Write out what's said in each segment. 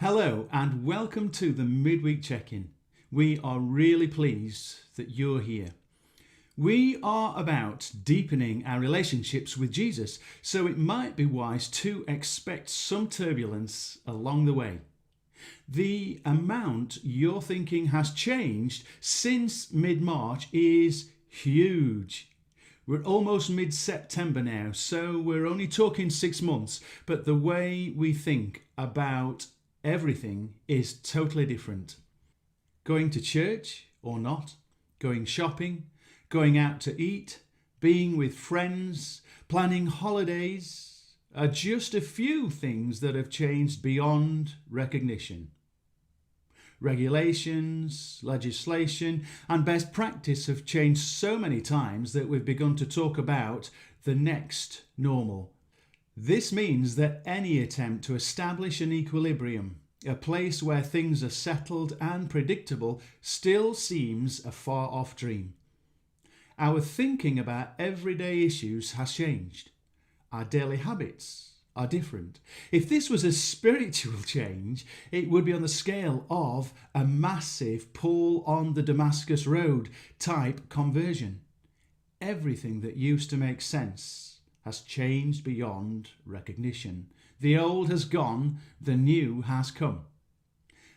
Hello and welcome to the Midweek Check-in. We are really pleased that you're here. We are about deepening our relationships with Jesus, so it might be wise to expect some turbulence along the way. The amount your thinking has changed since mid-March is huge. We're almost mid-September now, so we're only talking 6 months, but the way we think about everything is totally different. Going to church or not, going shopping, going out to eat, being with friends, planning holidays are just a few things that have changed beyond recognition. Regulations, legislation, and best practice have changed so many times that we've begun to talk about the next normal. This means that any attempt to establish an equilibrium, a place where things are settled and predictable, still seems a far-off dream. Our thinking about everyday issues has changed. Our daily habits are different. If this was a spiritual change, it would be on the scale of a massive Paul on the Damascus Road type conversion. Everything that used to make sense has changed beyond recognition. The old has gone, the new has come.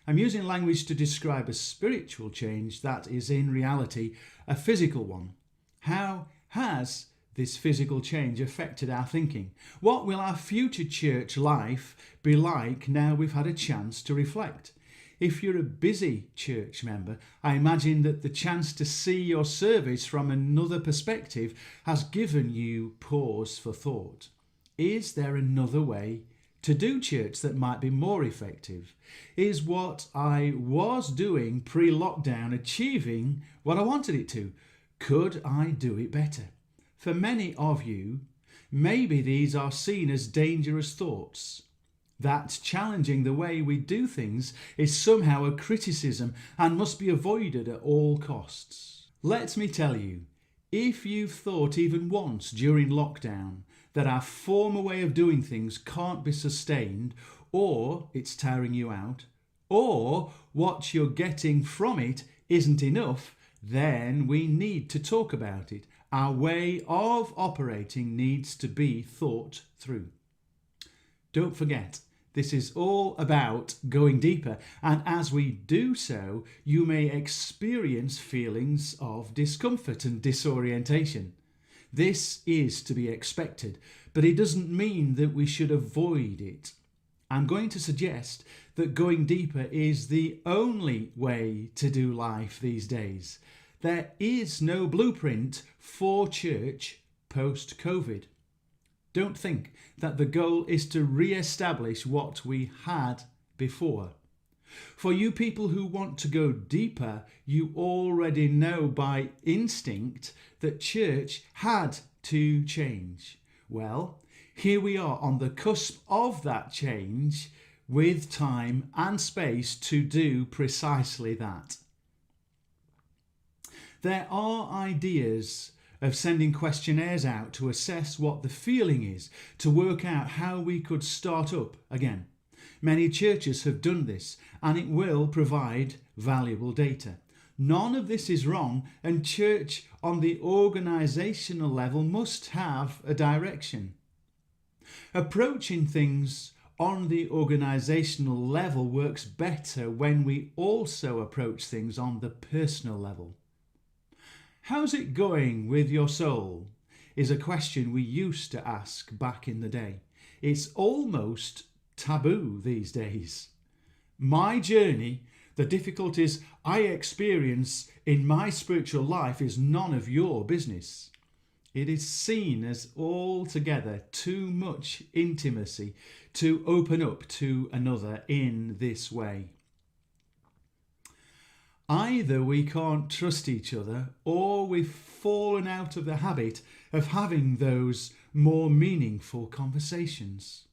I'm using language to describe a spiritual change that is in reality a physical one. How has this physical change affected our thinking? What will our future church life be like now we've had a chance to reflect? If you're a busy church member, I imagine that the chance to see your service from another perspective has given you pause for thought. Is there another way to do church that might be more effective? Is what I was doing pre-lockdown achieving what I wanted it to? Could I do it better? For many of you, maybe these are seen as dangerous thoughts. That challenging the way we do things is somehow a criticism and must be avoided at all costs. Let me tell you, if you've thought even once during lockdown that our former way of doing things can't be sustained, or it's tiring you out, or what you're getting from it isn't enough, then we need to talk about it. Our way of operating needs to be thought through. Don't forget, this is all about going deeper, and as we do so, you may experience feelings of discomfort and disorientation. This is to be expected, but it doesn't mean that we should avoid it. I'm going to suggest that going deeper is the only way to do life these days. There is no blueprint for church post-COVID. Don't think that the goal is to re-establish what we had before. For you people who want to go deeper, you already know by instinct that church had to change. Well, here we are on the cusp of that change with time and space to do precisely that. There are ideas of sending questionnaires out to assess what the feeling is, to work out how we could start up again. Many churches have done this, and it will provide valuable data. None of this is wrong, and church on the organisational level must have a direction. Approaching things on the organisational level works better when we also approach things on the personal level. How's it going with your soul? Is a question we used to ask back in the day. It's almost taboo these days. My journey, the difficulties I experience in my spiritual life is none of your business. It is seen as altogether too much intimacy to open up to another in this way. Either we can't trust each other, or we've fallen out of the habit of having those more meaningful conversations.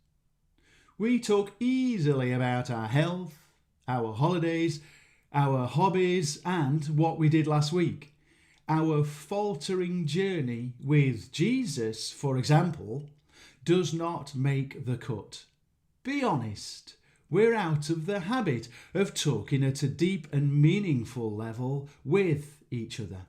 We talk easily about our health, our holidays, our hobbies, and what we did last week. Our faltering journey with Jesus, for example, does not make the cut. Be honest. We're out of the habit of talking at a deep and meaningful level with each other.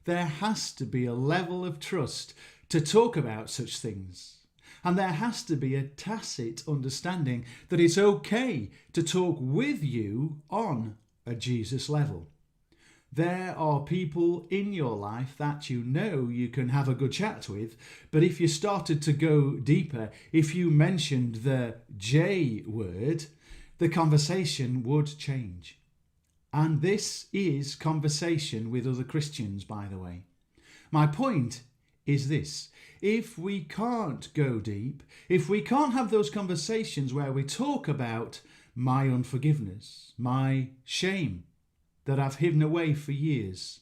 There has to be a level of trust to talk about such things. And there has to be a tacit understanding that it's okay to talk with you on a Jesus level. There are people in your life that you know you can have a good chat with, but if you started to go deeper, if you mentioned the J word, the conversation would change. And this is conversation with other Christians, by the way. My point is this: if we can't go deep, if we can't have those conversations where we talk about my unforgiveness, my shame that I've hidden away for years,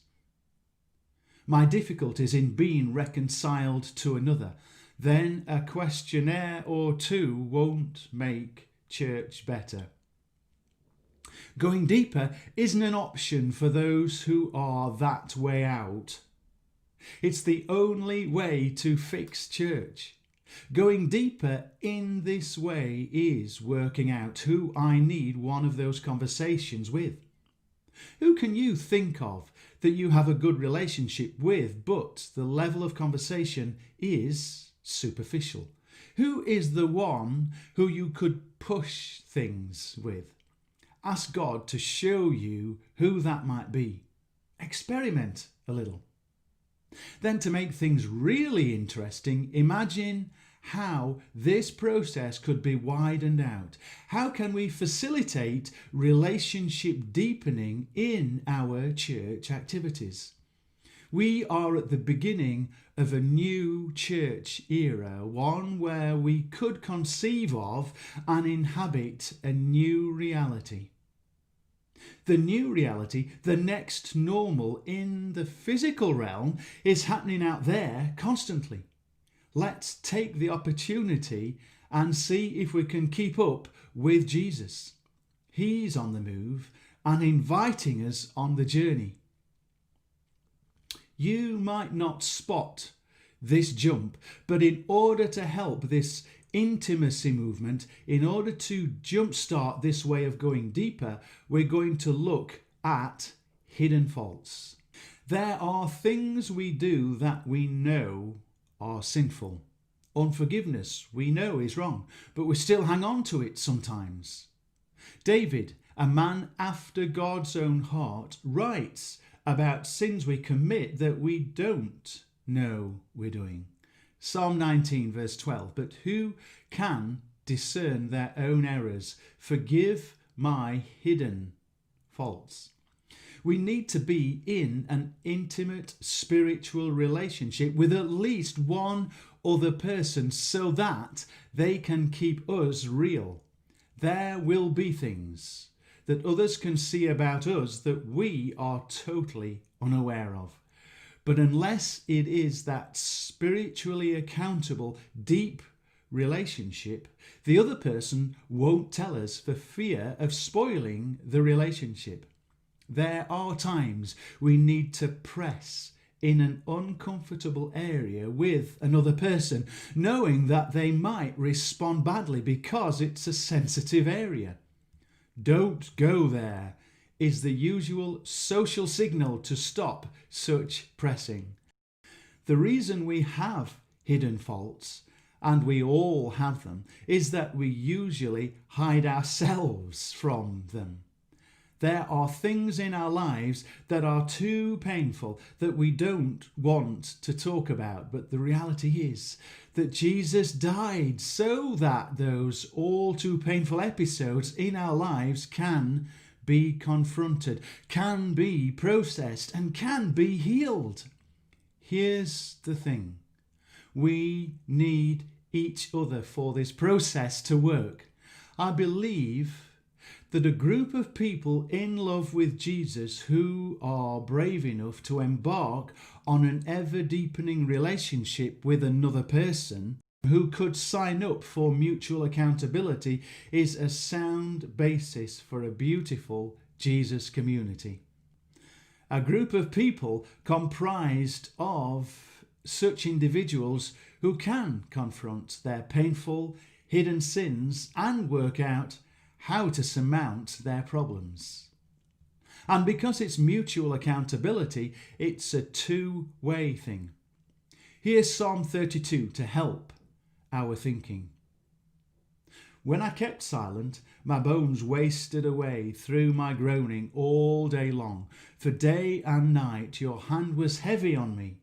my difficulties in being reconciled to another, then a questionnaire or two won't make church better. Going deeper isn't an option for those who are that way out. It's the only way to fix church. Going deeper in this way is working out who I need one of those conversations with. Who can you think of that you have a good relationship with, but the level of conversation is superficial? Who is the one who you could push things with? Ask God to show you who that might be. Experiment a little. Then, to make things really interesting, imagine how this process could be widened out. How can we facilitate relationship deepening in our church activities? We are at the beginning of a new church era, one where we could conceive of and inhabit a new reality. The new reality, the next normal in the physical realm, is happening out there constantly. Let's take the opportunity and see if we can keep up with Jesus. He's on the move and inviting us on the journey. You might not spot this jump, but in order to help this intimacy movement, in order to jumpstart this way of going deeper, we're going to look at hidden faults. There are things we do that we know are sinful. Unforgiveness we know is wrong, but we still hang on to it sometimes. David, a man after God's own heart, writes about sins we commit that we don't know we're doing. Psalm 19 verse 12, but who can discern their own errors? Forgive my hidden faults. We need to be in an intimate spiritual relationship with at least one other person so that they can keep us real. There will be things that others can see about us that we are totally unaware of. But unless it is that spiritually accountable, deep relationship, the other person won't tell us for fear of spoiling the relationship. There are times we need to press in an uncomfortable area with another person, knowing that they might respond badly because it's a sensitive area. Don't go there is the usual social signal to stop such pressing. The reason we have hidden faults, and we all have them, is that we usually hide ourselves from them. There are things in our lives that are too painful that we don't want to talk about, but the reality is that Jesus died so that those all too painful episodes in our lives can be confronted, can be processed, and can be healed. Here's the thing. We need each other for this process to work. I believe that a group of people in love with Jesus who are brave enough to embark on an ever-deepening relationship with another person who could sign up for mutual accountability is a sound basis for a beautiful Jesus community. A group of people comprised of such individuals who can confront their painful, hidden sins and work out how to surmount their problems. And because it's mutual accountability, it's a two-way thing. Here's Psalm 32 to help our thinking. When I kept silent, my bones wasted away through my groaning all day long. For day and night your hand was heavy on me.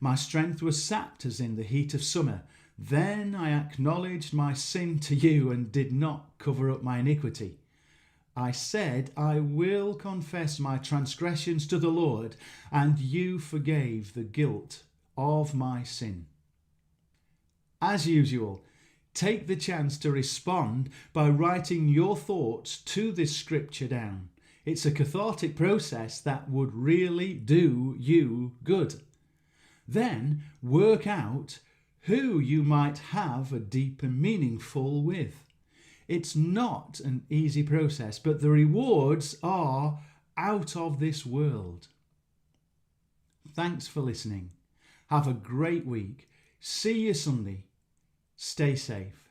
My strength was sapped as in the heat of summer. Then I acknowledged my sin to you and did not cover up my iniquity. I said, I will confess my transgressions to the Lord, and you forgave the guilt of my sin. As usual, take the chance to respond by writing your thoughts to this scripture down. It's a cathartic process that would really do you good. Then work out who you might have a deep and meaningful with. It's not an easy process, but the rewards are out of this world. Thanks for listening. Have a great week. See you Sunday. Stay safe.